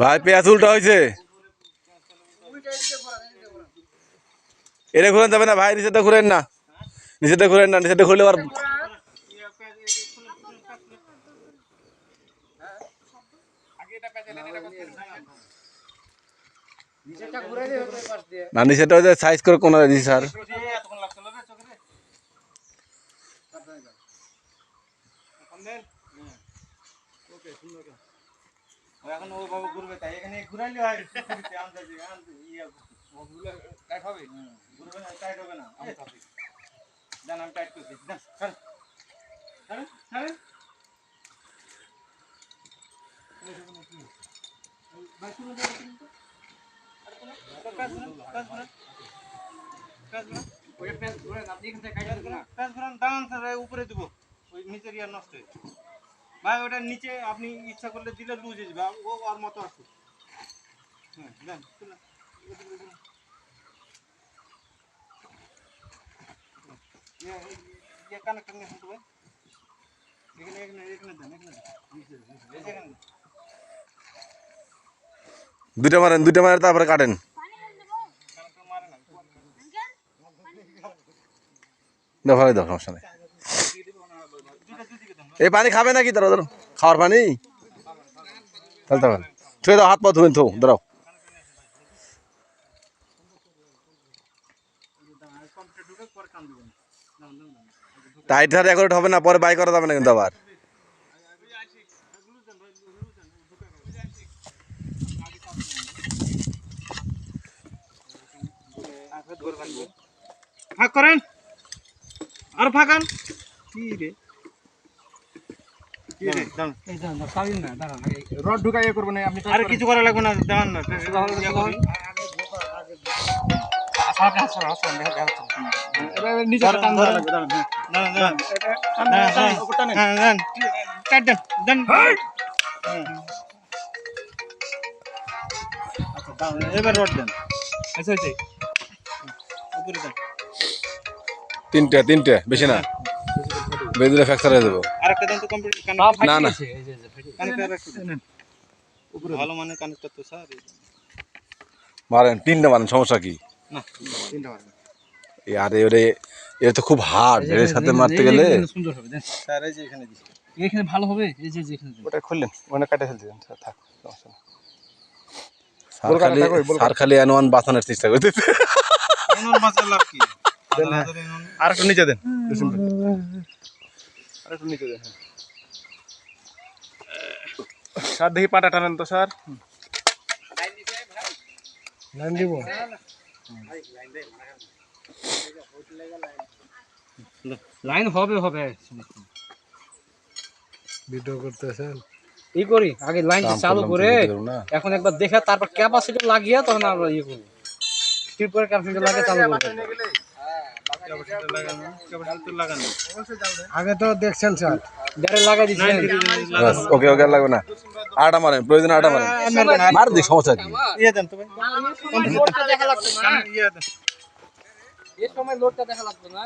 ভাই পেঁয়াজ উল্টা হয়েছে, এটা ঘুরেন যাবে না ভাই, নিচেটা ঘুরেন না, নিচেটা ঘুরেন না, নিচেটা ঘুরলে আবার না, নিচেটা সাইজ করে কোন দিছি স্যার। এখন ওইভাবে ঘুরবে, তাই এখানে ঘুরাইলে হয়। টাইট হবে, ঘুরবে না, টাইট হবে না। দেন আমি টাইট করছি, দেন ছাড়েন ছাড়েন। উপরে দিব, ওই নিচের ইয়ার নষ্ট হয়ে ভাই, ওটা নিচে আপনি ইচ্ছা করলে দিলে লুজ হয়ে যাবে, ও আর মতো আসুক। হ্যাঁ দেন, কানেক্টর নিয়ে শুনতে ভাই, এখানে এখানে এখানে দেন, এখানে দুইটা মারেন, দুইটা মারেন তারপরে কাটেন। দেখো দেখো, সমস্যা নেই। এই পানি খাবে নাকি? ধরো ধরো, খাওয়ার পানি তাহলে তখন ছুঁয়ে দাও, হাত পা ধুবেন তো, ধরো। টাইট হাত একট হবে না, পরে বাই করা যাবে না কিন্তু আবার। ফাঁক করেন, আর ফাঁকান। কি রে রড ঢুকাই করবো না আপনি, আর কিছু করা লাগবে না, দেখান না। এবার রড দেন, আচ্ছা আচ্ছা উপরে দেন। তিনটে তিনটে, বেশি না, বেদুরে ফ্র্যাকচার হয়ে যাবো। আরেকটা দেন তো কমপ্লিট। না না, ভালো মানে কানেক্টর তো স্যার। মারেন তিনটে মারেন, সমস্যা কি? না তিনটা মারবেন। আরে ওরে, এটা তো খুব হার্ড, এর সাথে মারতে গেলে সুন্দর হবে। দেন স্যার, এই যে এখানে দিছি, এখানে ভালো হবে। এই যে এখানে ওটা খুললেন, ওখানে কাটে ফেলতে দেন স্যার, থাক সমস্যা না। স্যার খালি এনওয়ান বাঁচানোর চেষ্টা করতেছে। এনওয়ান বাঁচার লাভ কি? আর একটু নিচে দেন, আর একটু নিচে দেন স্যার। দেখি পাটা টানেন তো স্যার। লাইন দিব, লাইন হবে হবে। ভিডিও করতেছেন, ই করি আগে লাইনটা চালু করে, এখন একবার দেখে তারপর ক্যাপাসিটি লাগিয়ে তখন আমরা ইয়ে করি। ঠিক করে ক্যাপাসিটি লাগিয়ে চালু করব। আগে তো দেখছেন স্যার, ডাইরেক্ট লাগাই দিছেন। ওকে ওকে, লাগবে না, আটা মারেন, প্রয়োজন আটা মারেন, মার দিই, সমস্যা কি? ইয়ে দেন তো ভাই, লোডটা দেখা লাগবে না, ইয়ে দেন, এই সময় লোডটা দেখা লাগবে না।